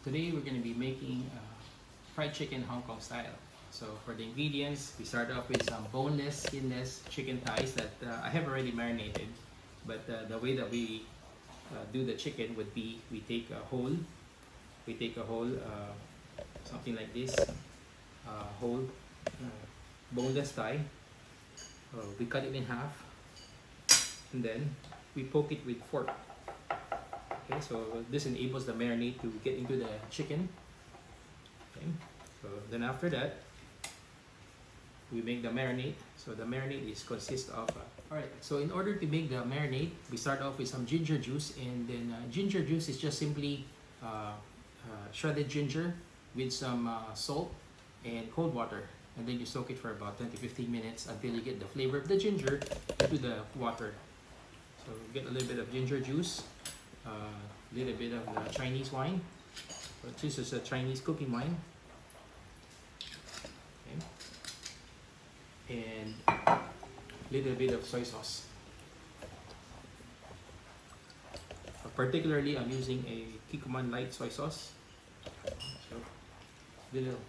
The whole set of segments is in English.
Today we're going to be making fried chicken Hong Kong style. So for the ingredients, we start off with some boneless, skinless chicken thighs that I have already marinated. But the way that we do the chicken would be we take a whole, something like this, whole boneless thigh. We cut it in half, and then we poke it with fork. Okay, so this enables the marinade to get into the chicken. Okay, so then after that, we make the marinade. So the marinade consists of alright, so in order to make the marinade, we start off with some ginger juice, and then ginger juice is just simply shredded ginger with some salt and cold water, and then you soak it for about 10 to 15 minutes until you get the flavor of the ginger into the water. So get a little bit of ginger juice, a little bit of the Chinese wine. So this is a Chinese cooking wine. Okay. And a little bit of soy sauce. Particularly, I'm using a Kikkoman light soy sauce. So little.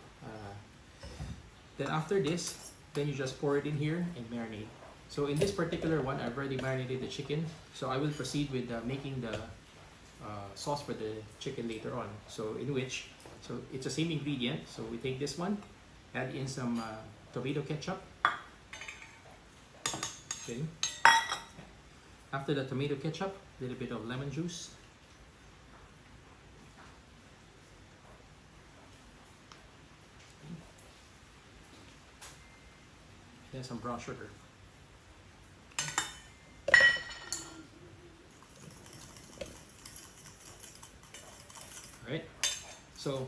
Then after this, then you just pour it in here and marinate. So in this particular one, I've already marinated the chicken. So I will proceed with making the sauce for the chicken later on. So it's the same ingredient. So we take this one, add in some tomato ketchup. Okay. After the tomato ketchup, a little bit of lemon juice. Then some brown sugar. Alright, so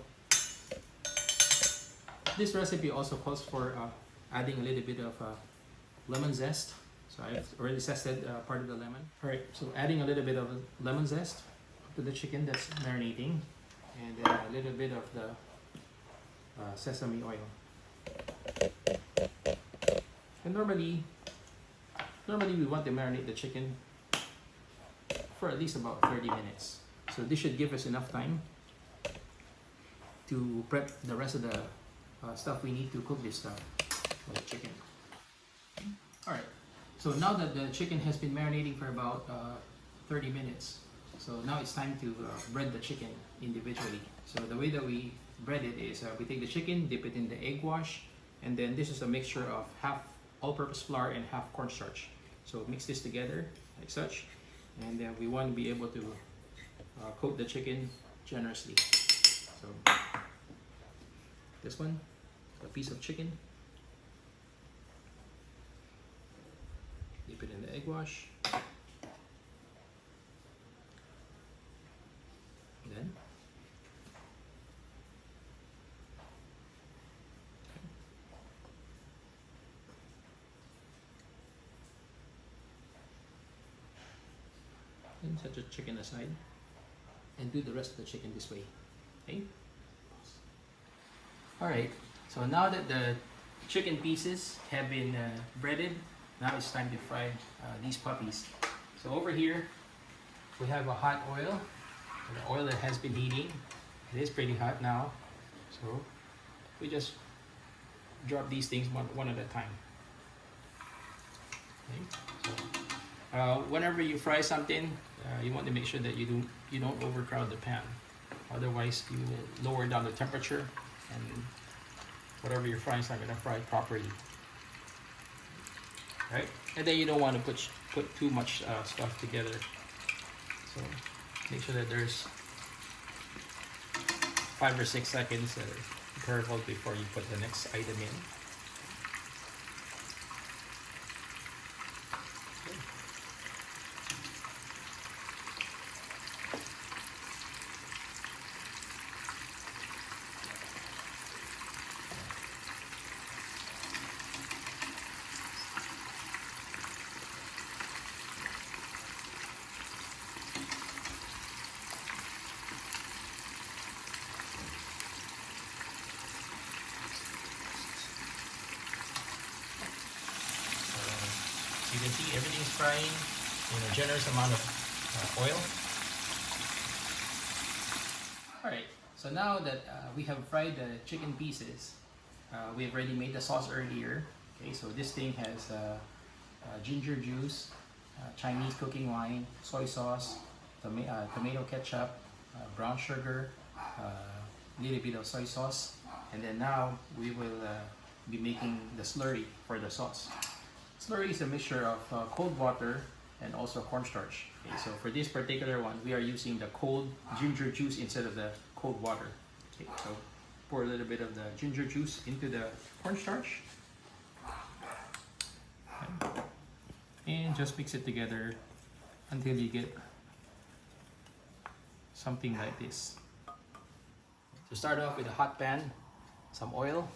this recipe also calls for adding a little bit of lemon zest. So I've already zested part of the lemon. Alright, so adding a little bit of lemon zest to the chicken that's marinating, and then a little bit of the sesame oil. And normally we want to marinate the chicken for at least about 30 minutes. So this should give us enough time to prep the rest of the stuff we need to cook this stuff for the chicken. Alright, so now that the chicken has been marinating for about 30 minutes, so now it's time to bread the chicken individually. So the way that we bread it is we take the chicken, dip it in the egg wash, and then this is a mixture of half all-purpose flour and half cornstarch. So mix this together like such, and then we want to be able to coat the chicken generously. So this one, a piece of chicken, dip it in the egg wash, then set the chicken aside and do the rest of the chicken this way. Okay. Alright, so now that the chicken pieces have been breaded, now it's time to fry these puppies. So over here we have a hot oil, the oil that has been heating. It is pretty hot now, so we just drop these things one at a time. Okay. So, whenever you fry something, you want to make sure that you don't overcrowd the pan. Otherwise, you will lower down the temperature, and whatever you're frying is not going to fry properly. Right? And then you don't want to put too much stuff together. So make sure that there's 5 or 6 seconds interval before you put the next item in. You can see everything's frying in a generous amount of oil. Alright, So now that we have fried the chicken pieces, we have already made the sauce earlier. Okay, so this thing has ginger juice, Chinese cooking wine, soy sauce, tomato ketchup, brown sugar, a little bit of soy sauce, and then now we will be making the slurry for the sauce. Slurry is a mixture of cold water and also cornstarch. Okay, so for this particular one, we are using the cold ginger juice instead of the cold water. Okay, so pour a little bit of the ginger juice into the cornstarch. And just mix it together until you get something like this. To start off with a hot pan, some oil.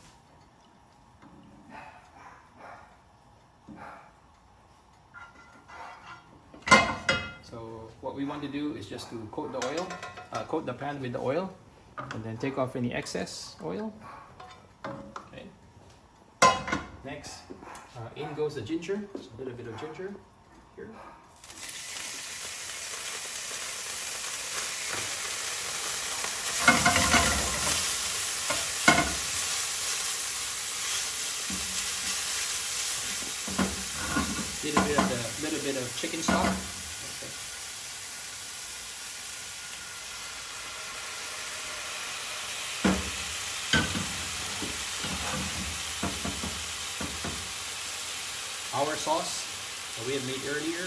So what we want to do is just to coat the oil, coat the pan with the oil, and then take off any excess oil. Okay. Next, in goes the ginger. So a little bit of ginger here. Little bit of chicken stock. Okay. Our sauce that we had made earlier.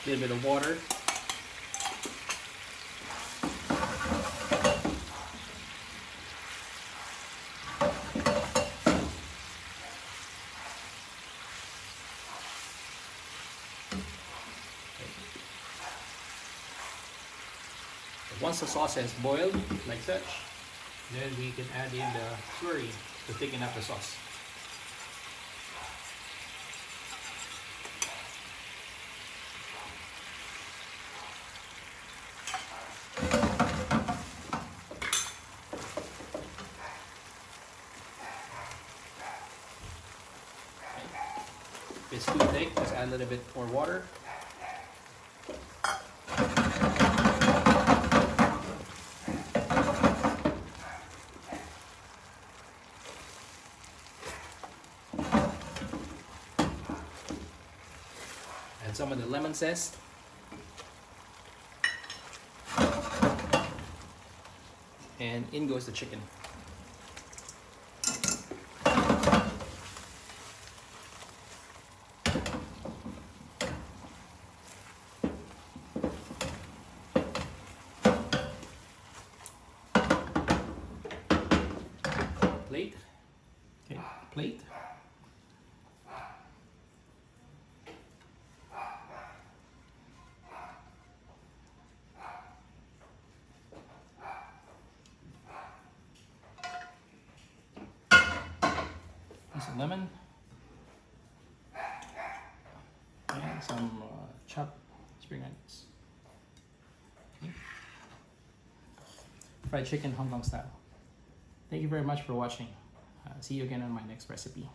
A little bit of water. Once the sauce has boiled like such, then we can add in the slurry to thicken up the sauce. If it's too thick, just add a little bit more water. Add some of the lemon zest. And in goes the chicken. Plate. Okay, plate. Piece of lemon. And some chopped spring onions. Okay. Fried chicken Hong Kong style. Thank you very much for watching. See you again on my next recipe.